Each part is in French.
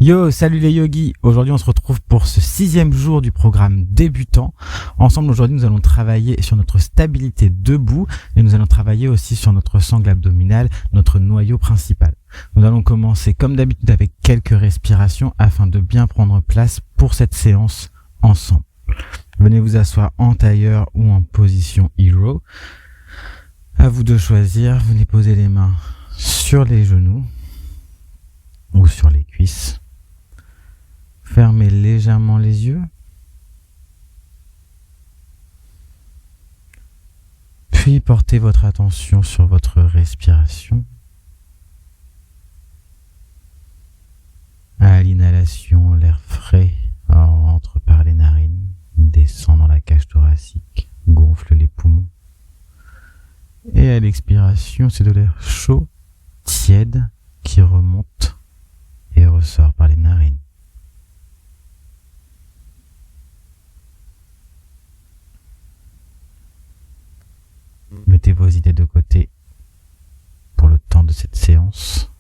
Yo, salut les yogis. Aujourd'hui, on se retrouve pour ce 6e jour du programme débutant. Ensemble, aujourd'hui, nous allons travailler sur notre stabilité debout et nous allons travailler aussi sur notre sangle abdominale, notre noyau principal. Nous allons commencer comme d'habitude avec quelques respirations afin de bien prendre place pour cette séance ensemble. Venez vous asseoir en tailleur ou en position hero. À vous de choisir. Venez poser les mains sur les genoux ou sur les cuisses. Fermez légèrement les yeux. Puis portez votre attention sur votre respiration. À l'inhalation, l'air frais rentre par les narines, descend dans la cage thoracique, gonfle les poumons. Et à l'expiration, c'est de l'air chaud, tiède, qui remonte et ressort par les narines. Mettez vos idées de côté pour le temps de cette séance.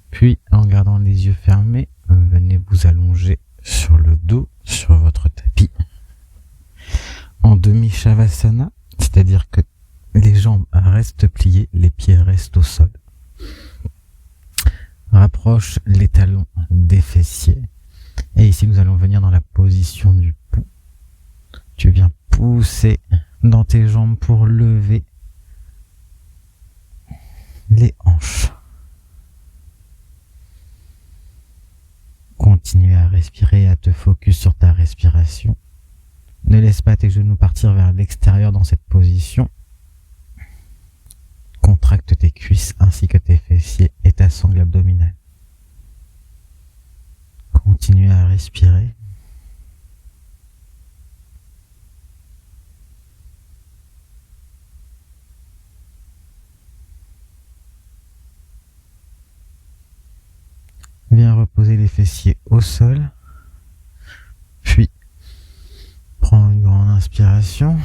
Puis, en gardant les yeux fermés, venez vous allonger sur le dos, sur votre tapis, en demi-shavasana, c'est-à-dire que les jambes restent pliées, les pieds restent au sol. Rapproche les talons des fessiers. Et ici, nous allons venir dans la position du pouls. Tu viens pousser dans tes jambes pour lever les hanches. Continue à respirer, à te focus sur ta respiration. Ne laisse pas tes genoux partir vers l'extérieur dans cette position. Contracte tes cuisses ainsi que tes fessiers et ta sangle abdominale. Continue à respirer. Viens reposer les fessiers au sol. Puis, prends une grande inspiration.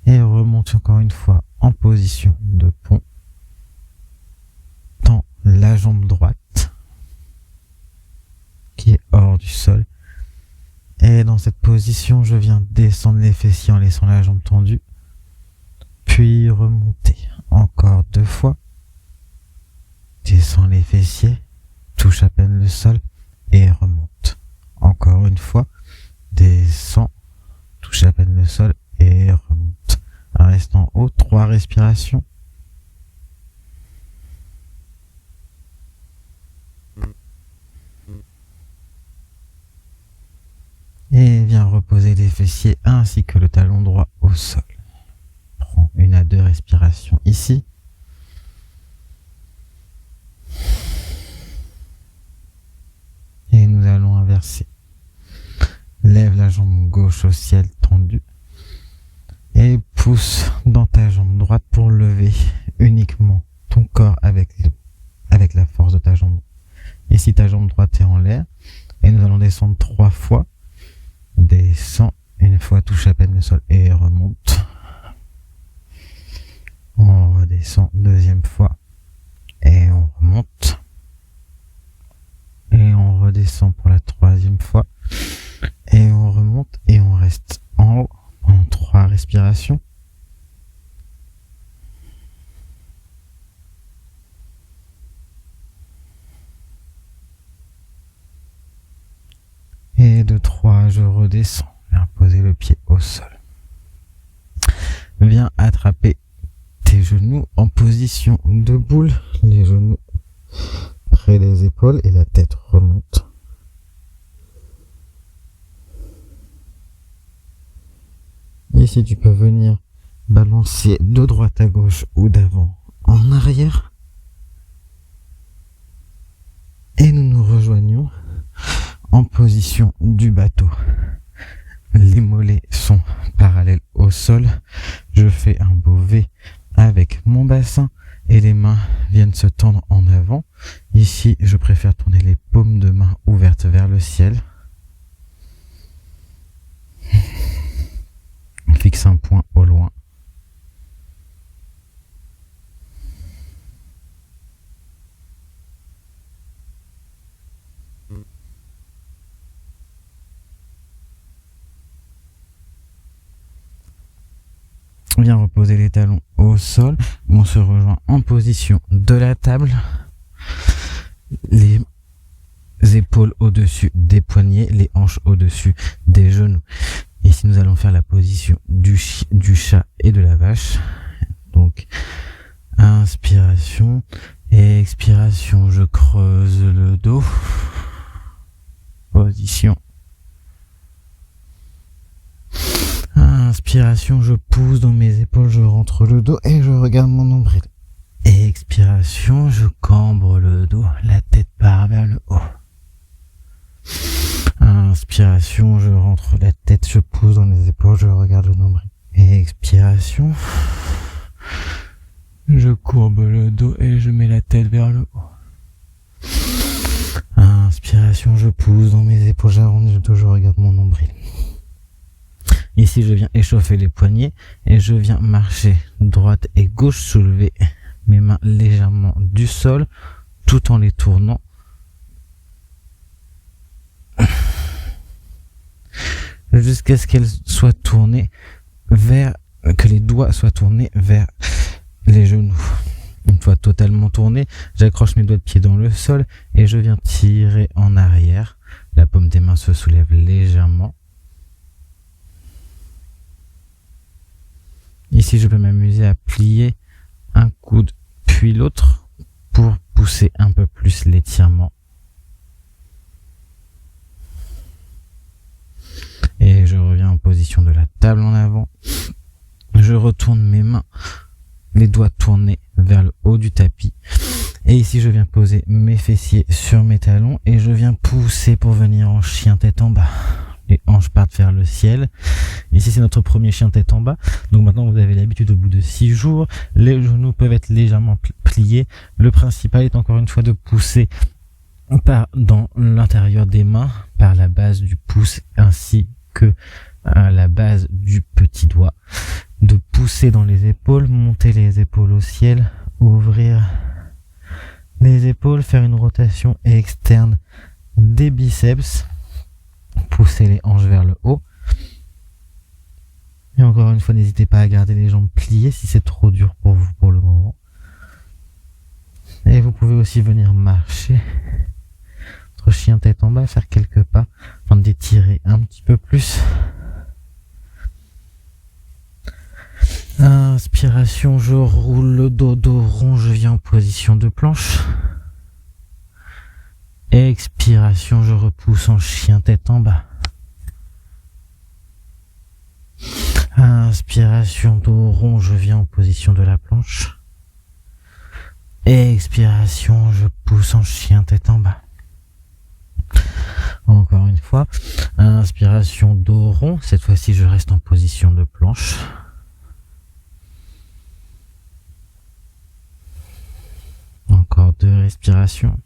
Et remonte encore une fois en position de pont. Tends la jambe droite qui est hors du sol. Et dans cette position, je viens descendre les fessiers en laissant la jambe tendue. Puis remonter encore 2 fois. Descends les fessiers, touche à peine le sol et remonte. Encore une fois, descends, touche à peine le sol et remonte. Reste en haut, 3 respirations. Et viens reposer les fessiers ainsi que le talon droit au sol. Prends 1 à 2 respirations ici. Et nous allons inverser. Lève la jambe gauche au ciel tendue. Et pousse dans ta jambe droite pour lever uniquement ton corps avec la force de ta jambe. Et si ta jambe droite est en l'air, et nous allons descendre 3 fois. Descends, 1 fois, touche à peine le sol et remonte. On redescend 2e fois et on remonte. Et on redescend pour la 3e fois. Et on remonte et on reste en haut pendant 3 respirations. Et de 3, je redescends. Viens poser le pied au sol. Viens attraper tes genoux en position de boule. Les genoux près des épaules et la tête remonte. Ici, tu peux venir balancer de droite à gauche ou d'avant en arrière. Et nous nous rejoignons en position du bateau. Les mollets sont parallèles au sol. Je fais un beau V avec mon bassin et les mains viennent se tendre en avant. Ici, je préfère tourner les paumes de main ouvertes vers le ciel. fixe un point au loin. On vient reposer les talons au sol. On se rejoint en position de la table. Les épaules au-dessus des poignets, les hanches au-dessus des genoux. Ici, nous allons faire la position du chat et de la vache. Donc, inspiration, expiration, je creuse le dos. Position. Inspiration, je pousse dans mes épaules, je rentre le dos et je regarde mon nombril. Expiration, je cambre le dos, la tête part vers le haut. Inspiration, je rentre la tête, je pousse dans les épaules, je regarde le nombril. Expiration, je courbe le dos et je mets la tête vers le haut. Inspiration, je pousse dans mes épaules, j'arrondis le dos, je regarde mon nombril. Ici, je viens échauffer les poignets et je viens marcher droite et gauche, soulever mes mains légèrement du sol tout en les tournant. Jusqu'à ce qu'elles soient tournées que les doigts soient tournés vers les genoux. Une fois totalement tourné, j'accroche mes doigts de pied dans le sol et je viens tirer en arrière. La paume des mains se soulève légèrement. Ici, je peux m'amuser à plier un coude puis l'autre pour pousser un peu plus l'étirement. Et je reviens en position de la table en avant. Je retourne mes mains, les doigts tournés vers le haut du tapis. Et ici, je viens poser mes fessiers sur mes talons et je viens pousser pour venir en chien tête en bas. Les hanches partent vers le ciel. Ici, c'est notre premier chien tête en bas. Donc maintenant, vous avez l'habitude au bout de 6 jours. Les genoux peuvent être légèrement pliés. Le principal est encore une fois de pousser dans l'intérieur des mains, par la base du pouce ainsi que à la base du petit doigt. De pousser dans les épaules, monter les épaules au ciel, ouvrir les épaules, faire une rotation externe des biceps. Pousser les hanches vers le haut. Et encore une fois, n'hésitez pas à garder les jambes pliées si c'est trop dur pour vous pour le moment. Et vous pouvez aussi venir marcher. Votre chien tête en bas, faire quelques pas, afin d'étirer un petit peu plus. Inspiration, je roule le dos rond, je viens en position de planche. Expiration, je repousse en chien tête en bas. Inspiration, dos rond, je viens en position de la planche. Expiration, je pousse en chien tête en bas. Encore une fois. Inspiration, dos rond. Cette fois-ci, je reste en position de planche. Encore 2 respirations.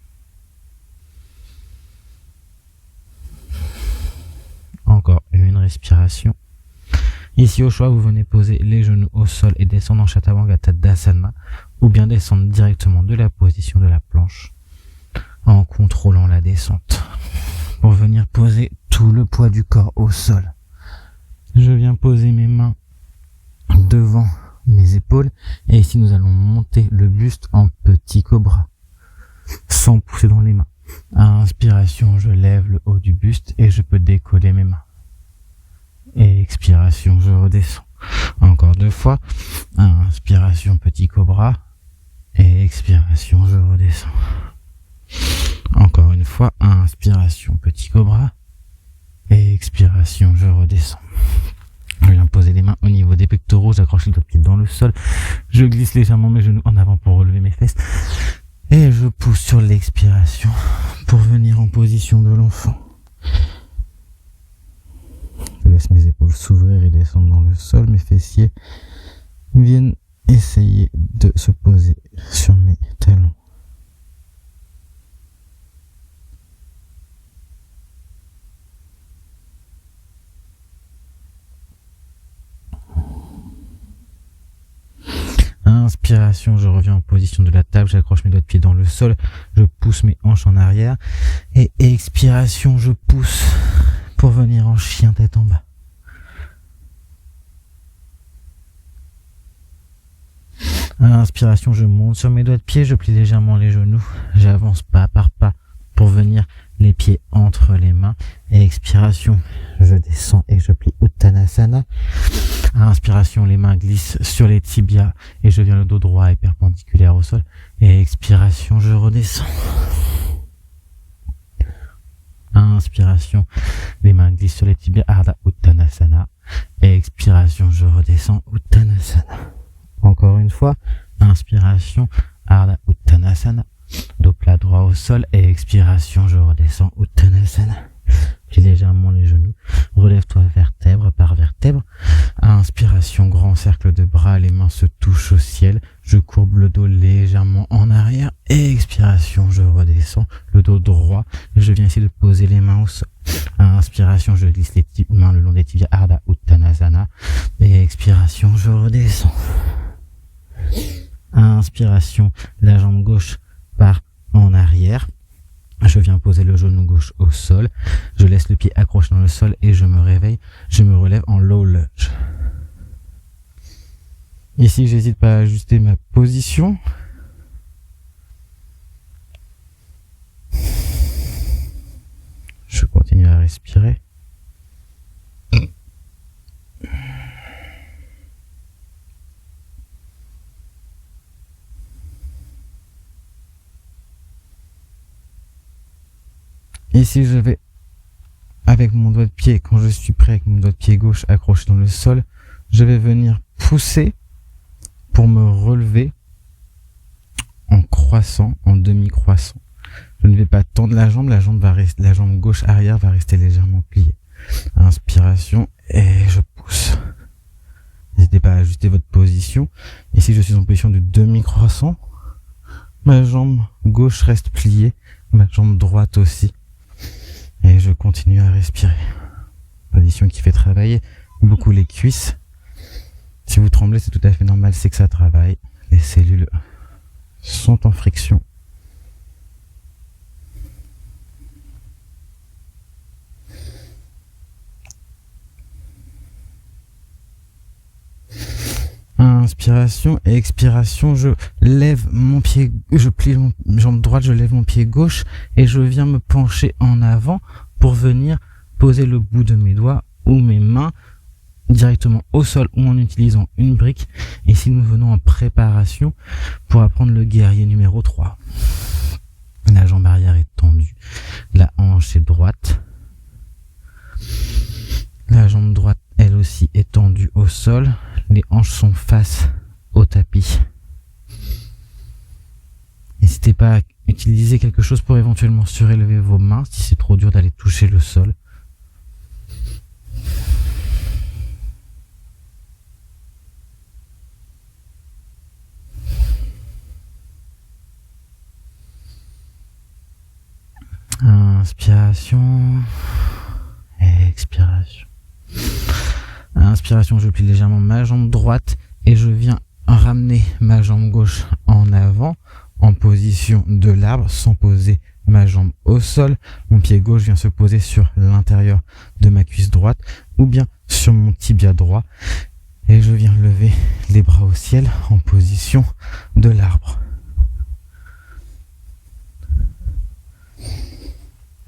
Encore une respiration. Ici, au choix, vous venez poser les genoux au sol et descendre en Chaturanga Tadasana, ou bien descendre directement de la position de la planche en contrôlant la descente pour venir poser tout le poids du corps au sol. Je viens poser mes mains devant mes épaules et ici nous allons monter le buste en petit cobra sans pousser dans les mains. À inspiration, je lève le haut du buste et je peux décoller mes mains. Et expiration, je redescends. Encore 2 fois. Inspiration, petit cobra. Et expiration, je redescends. Encore une fois. Inspiration, petit cobra. Et expiration, je redescends. Je viens poser les mains au niveau des pectoraux. J'accroche les doigts de pied dans le sol. Je glisse légèrement mes genoux en avant pour relever mes fesses. Et je pousse sur l'expiration pour venir en position de l'enfant. Je laisse mes épaules s'ouvrir et descendre dans le sol. Mes fessiers viennent essayer de se poser sur mes talons. Expiration, je reviens en position de la table, j'accroche mes doigts de pied dans le sol, je pousse mes hanches en arrière. Et expiration, je pousse pour venir en chien tête en bas. Inspiration, je monte sur mes doigts de pied, je plie légèrement les genoux, j'avance pas par pas pour venir les pieds entre les mains. Et expiration, je descends et je plie Uttanasana. Inspiration, les mains glissent sur les tibias et je viens le dos droit et perpendiculaire au sol. Et expiration, je redescends. Inspiration, les mains glissent sur les tibias, Ardha Uttanasana. Et expiration, je redescends, Uttanasana. Encore une fois, inspiration, Ardha Uttanasana. Dos plat droit au sol et expiration, je redescends, Uttanasana. Plie légèrement les genoux, relève-toi vertèbre par vertèbre. Inspiration, grand cercle de bras, les mains se touchent au ciel. Je courbe le dos légèrement en arrière. Et expiration, je redescends, le dos droit. Je viens essayer de poser les mains au sol. Inspiration, je glisse les mains le long des tibias, Ardha Uttanasana. Et expiration, je redescends. Inspiration, la jambe gauche part en arrière. Je viens poser le genou gauche au sol. Je laisse le pied accroché dans le sol et je me réveille. Je me relève en low lunge. Ici, j'hésite pas à ajuster ma position. Je continue à respirer. Ici, je vais, avec mon doigt de pied, quand je suis prêt, avec mon doigt de pied gauche accroché dans le sol, je vais venir pousser pour me relever en croissant, en demi-croissant. Je ne vais pas tendre la jambe la jambe gauche arrière va rester légèrement pliée. Inspiration, et je pousse. N'hésitez pas à ajuster votre position. Ici, je suis en position de demi-croissant. Ma jambe gauche reste pliée, ma jambe droite aussi. Et je continue à respirer. Position qui fait travailler beaucoup les cuisses. Si vous tremblez, c'est tout à fait normal, c'est que ça travaille. Les cellules sont en friction. Inspiration et expiration, je lève mon pied, je plie ma jambe droite, je lève mon pied gauche et je viens me pencher en avant pour venir poser le bout de mes doigts ou mes mains directement au sol ou en utilisant une brique. Ici, nous venons en préparation pour apprendre le guerrier numéro 3. La jambe arrière est tendue, la hanche est droite. La jambe droite, elle aussi, est tendue au sol. Les hanches sont face au tapis. N'hésitez pas à utiliser quelque chose pour éventuellement surélever vos mains si c'est trop dur d'aller toucher le sol. Inspiration, expiration. Inspiration, je plie légèrement ma jambe droite et je viens ramener ma jambe gauche en avant en position de l'arbre sans poser ma jambe au sol. Mon pied gauche vient se poser sur l'intérieur de ma cuisse droite ou bien sur mon tibia droit et je viens lever les bras au ciel en position de l'arbre.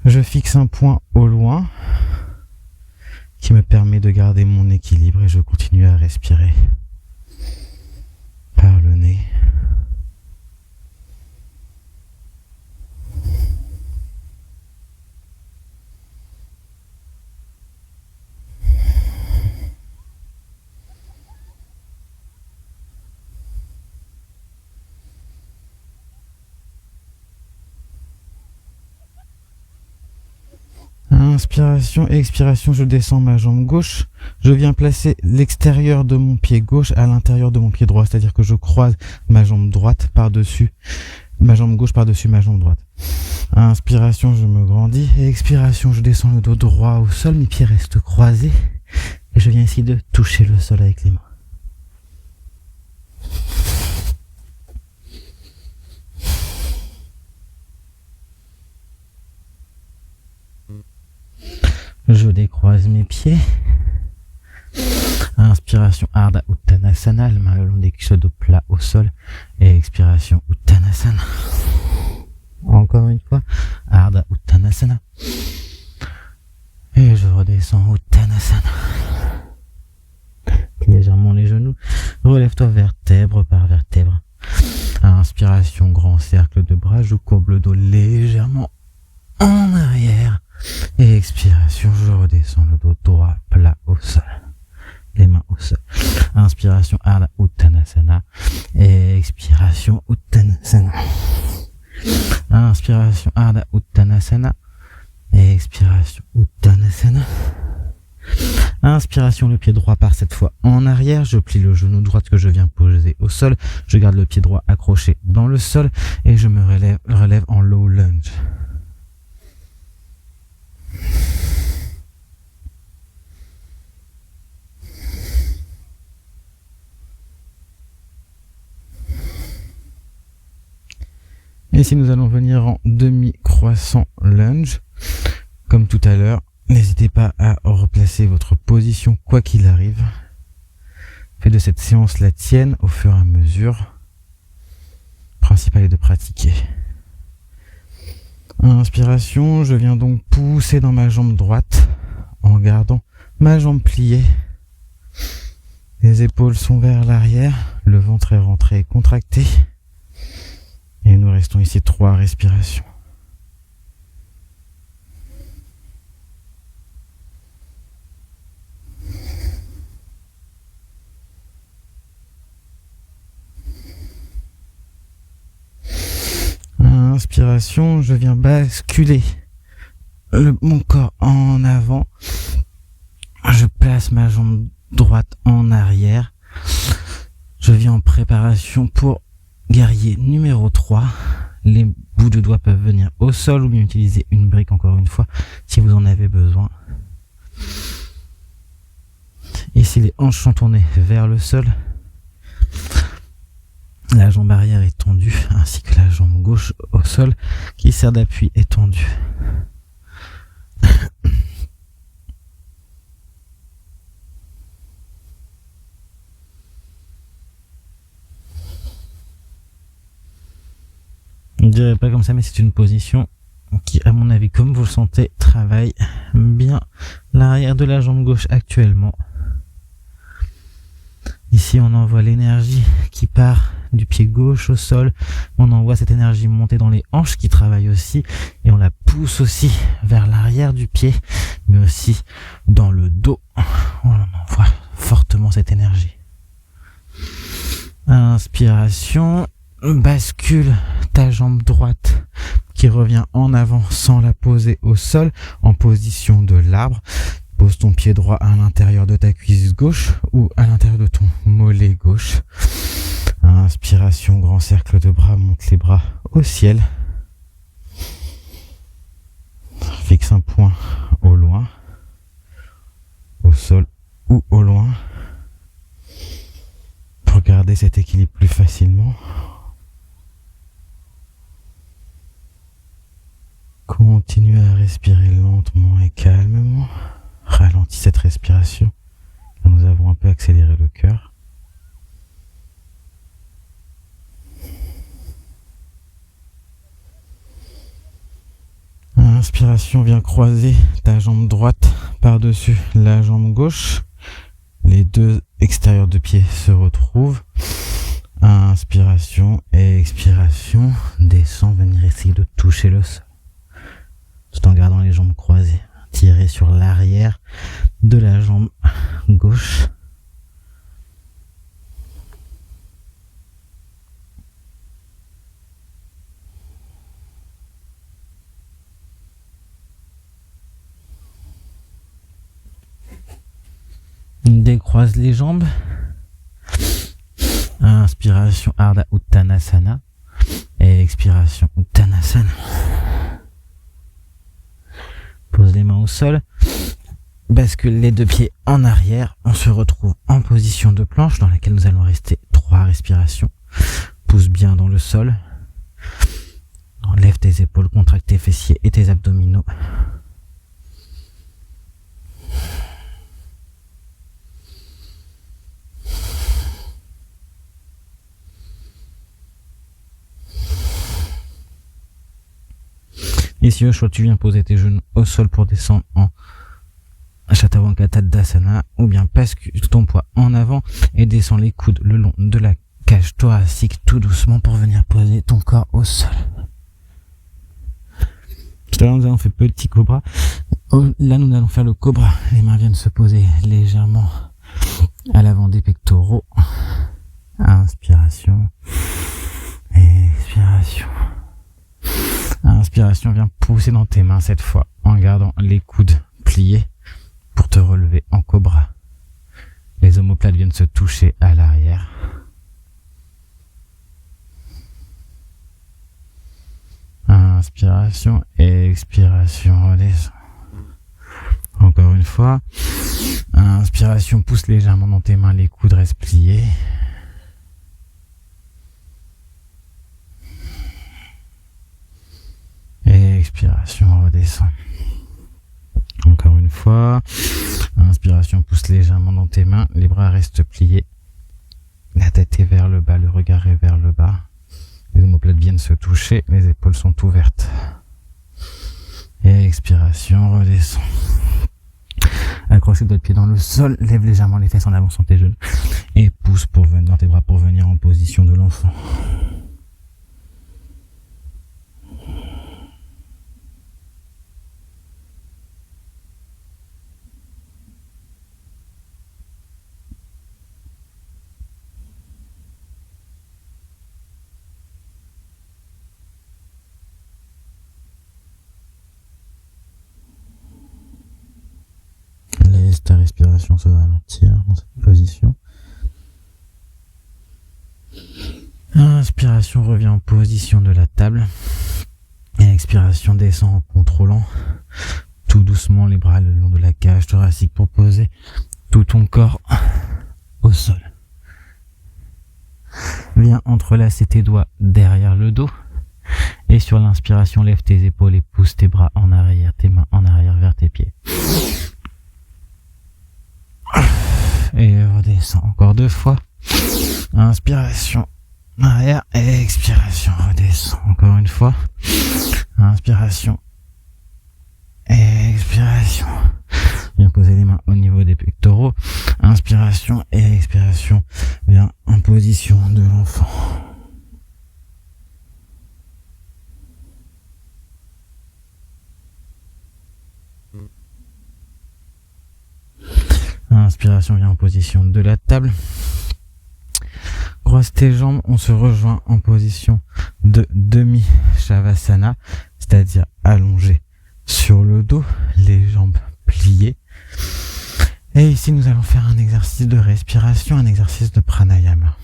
Je fixe un point au loin qui me permet de garder mon équilibre et je continue à respirer par le nez. Inspiration et expiration, je descends ma jambe gauche. Je viens placer l'extérieur de mon pied gauche à l'intérieur de mon pied droit, c'est-à-dire que je croise ma jambe droite par-dessus, ma jambe gauche par-dessus ma jambe droite. Inspiration, je me grandis et expiration, je descends le dos droit au sol, mes pieds restent croisés et je viens essayer de toucher le sol avec les mains. Je décroise mes pieds. Inspiration Ardha Uttanasana, la main le long des cuisses, le dos plat au sol. Et expiration Uttanasana. Encore une fois, Ardha Uttanasana. Et je redescends Uttanasana. Légèrement les genoux. Relève-toi vertèbre par vertèbre. Inspiration, grand cercle de bras. Je courbe le dos légèrement en arrière. Et expiration, je redescends le dos droit, plat au sol. Les mains au sol. Inspiration, Ardha Uttanasana. Et expiration, Uttanasana. Inspiration, Ardha Uttanasana. Et expiration, Uttanasana. Inspiration, le pied droit part cette fois en arrière. Je plie le genou droit que je viens poser au sol. Je garde le pied droit accroché dans le sol. Et je me relève en low lunge. Et ici, nous allons venir en demi-croissant lunge. Comme tout à l'heure, n'hésitez pas à replacer votre position quoi qu'il arrive. Faites de cette séance la tienne au fur et à mesure. Le principal est de pratiquer. Inspiration, je viens donc pousser dans ma jambe droite en gardant ma jambe pliée. Les épaules sont vers l'arrière, le ventre est rentré et contracté. Et nous restons ici 3 respirations. Inspiration, je viens basculer mon corps en avant. Je place ma jambe droite en arrière. Je viens en préparation pour guerrier numéro 3. Les bouts de doigts peuvent venir au sol ou bien utiliser une brique encore une fois si vous en avez besoin. Ici, les hanches sont tournées vers le sol. La jambe arrière est tendue ainsi que la jambe gauche au sol qui sert d'appui est tendue. Je ne dirais pas comme ça, mais c'est une position qui, à mon avis, comme vous le sentez, travaille bien l'arrière de la jambe gauche actuellement. Ici, on envoie l'énergie qui part du pied gauche au sol. On envoie cette énergie monter dans les hanches qui travaillent aussi. Et on la pousse aussi vers l'arrière du pied, mais aussi dans le dos. On envoie fortement cette énergie. Inspiration. Bascule ta jambe droite qui revient en avant sans la poser au sol en position de l'arbre. Pose ton pied droit à l'intérieur de ta cuisse gauche ou à l'intérieur de ton mollet gauche. Inspiration, grand cercle de bras, monte les bras au ciel. Fixe un point au loin, au sol ou au loin pour garder cet équilibre plus facilement. Continue à respirer lentement et calmement. Ralentis cette respiration. Là, nous avons un peu accéléré le cœur. Inspiration, viens croiser ta jambe droite par-dessus la jambe gauche. Les deux extérieurs de pied se retrouvent. Inspiration et expiration. Descends, venir essayer de toucher le sol. Tout en gardant les jambes croisées. Tirer sur l'arrière de la jambe gauche. Décroise les jambes. Inspiration Ardha Uttanasana. Et expiration Uttanasana. Pose les mains au sol. Bascule les deux pieds en arrière. On se retrouve en position de planche dans laquelle nous allons rester 3 respirations. Pousse bien dans le sol. Lève tes épaules, contracte tes fessiers et tes abdominaux. Et si au choix tu viens poser tes genoux au sol pour descendre en Chaturanga Tadasana, ou bien passe ton poids en avant et descends les coudes le long de la cage thoracique tout doucement pour venir poser ton corps au sol. Tout à l'heure nous avons fait petit cobra. Là nous allons faire le cobra. Les mains viennent se poser légèrement à l'avant des pectoraux. Inspiration. Expiration. Inspiration, viens pousser dans tes mains cette fois en gardant les coudes pliés pour te relever en cobra. Les omoplates viennent se toucher à l'arrière. Inspiration, expiration, redescend. Encore une fois. Inspiration, pousse légèrement dans tes mains, les coudes restent pliés. Expiration, redescend. Encore une fois. Inspiration, pousse légèrement dans tes mains, les bras restent pliés. La tête est vers le bas, le regard est vers le bas. Les omoplates viennent se toucher, les épaules sont ouvertes. Et expiration, redescend. Accroche les doigts de pied dans le sol, lève légèrement les fesses en avançant tes genoux. Et pousse dans tes bras pour venir en position de l'enfant. Laisse ta respiration se ralentir dans cette position. Inspiration, revient en position de la table. Et expiration, descend en contrôlant tout doucement les bras le long de la cage thoracique pour poser tout ton corps au sol. Viens entrelacer tes doigts derrière le dos. Et sur l'inspiration, lève tes épaules et pousse tes bras en arrière, tes mains en arrière vers tes pieds. Et redescends encore 2 fois. Inspiration, arrière, et expiration, redescends encore une fois. Inspiration, et expiration. Viens poser les mains au niveau des pectoraux. Inspiration et expiration. Viens en position de l'enfant. Inspiration, viens en position de la table. Croise tes jambes, on se rejoint en position de demi-shavasana, c'est-à-dire allongé sur le dos, les jambes pliées. Et ici, nous allons faire un exercice de respiration, un exercice de pranayama.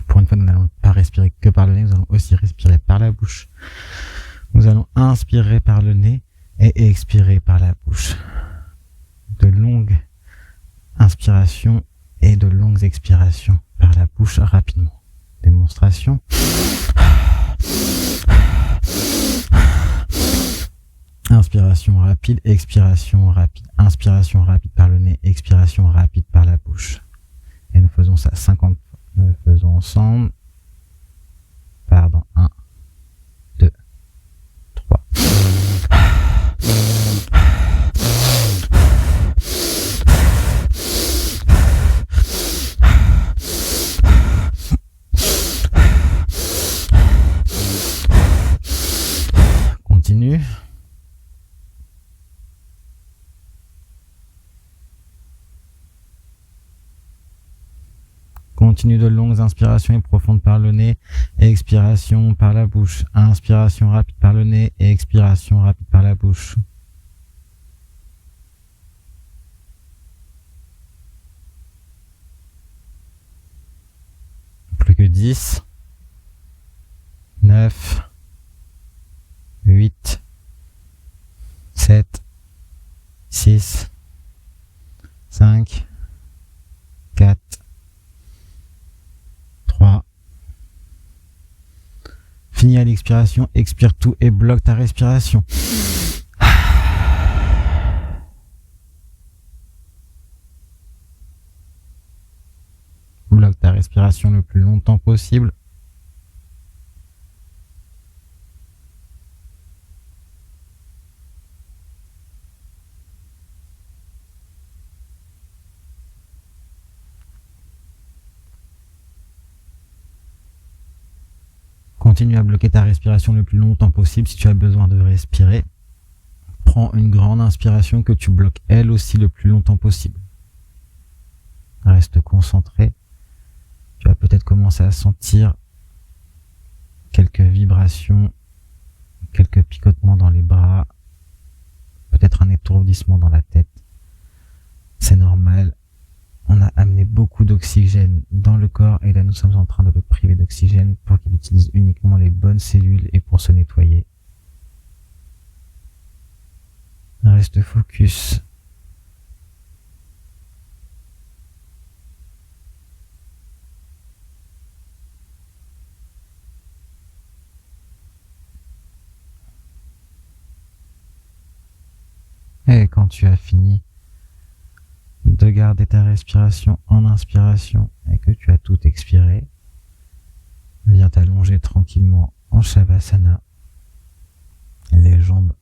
Pour une fois, nous n'allons pas respirer que par le nez, nous allons aussi respirer par la bouche. Nous allons inspirer par le nez et expirer par la bouche. De longues inspirations et de longues expirations par la bouche rapidement. Démonstration. Inspiration rapide, expiration rapide. Inspiration rapide par le nez, expiration rapide par la bouche. Et nous faisons ça 50 fois. Nous le faisons ensemble. Pardon. 1, 2, 3. Continue. Continue de longues inspirations et profondes par le nez, expiration par la bouche. Inspiration rapide par le nez et expiration rapide par la bouche. Plus que 10, 9, 8, 7, 6, 5, 4, 3. Finis à l'expiration, expire tout et bloque ta respiration. Bloque ta respiration le plus longtemps possible. Continue à bloquer ta respiration le plus longtemps possible. Si tu as besoin de respirer, prends une grande inspiration que tu bloques elle aussi le plus longtemps possible. Reste concentré. Tu vas peut-être commencer à sentir quelques vibrations, quelques picotements dans les bras, peut-être un étourdissement dans la tête. C'est normal. On a amené beaucoup d'oxygène dans le corps et là nous sommes en train de le priver d'oxygène pour qu'il utilise uniquement les bonnes cellules et pour se nettoyer. Reste focus. Et quand tu as fini de garder ta respiration en inspiration et que tu as tout expiré, viens t'allonger tranquillement en Shavasana, les jambes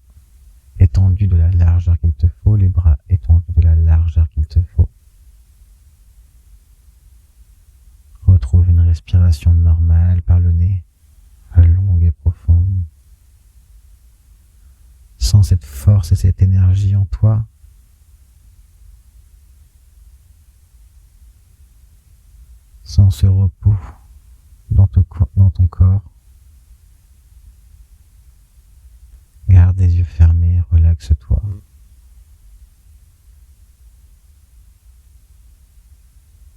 étendues de la largeur qu'il te faut, les bras étendus de la largeur qu'il te faut. Retrouve une respiration normale par le nez, longue et profonde. Sens cette force et cette énergie en toi. Sens ce repos dans ton corps. Garde les yeux fermés, relaxe-toi.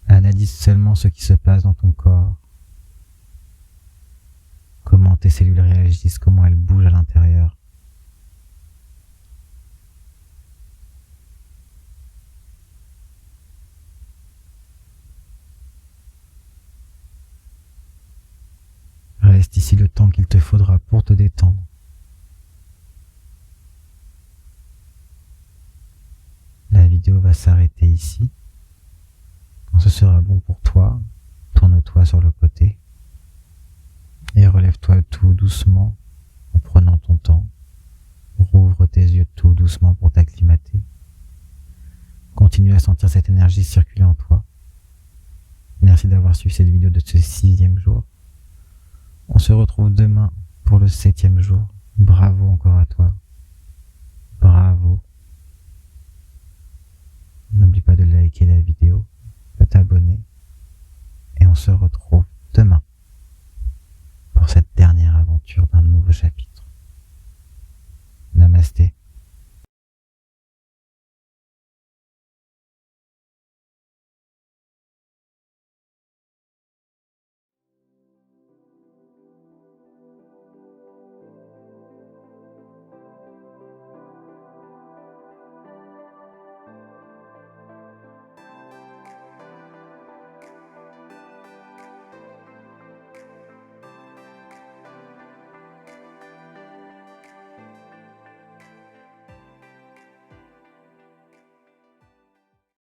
Analyse seulement ce qui se passe dans ton corps. Comment tes cellules réagissent, comment elles bougent à l'intérieur. Reste ici le temps qu'il te faudra pour te détendre. La vidéo va s'arrêter ici. Quand ce sera bon pour toi, tourne-toi sur le côté et relève-toi tout doucement en prenant ton temps. Rouvre tes yeux tout doucement pour t'acclimater. Continue à sentir cette énergie circuler en toi. Merci d'avoir suivi cette vidéo de ce 6e jour. On se retrouve demain pour le 7e jour. Bravo encore à toi. Bravo. N'oublie pas de liker la vidéo, de t'abonner et on se retrouve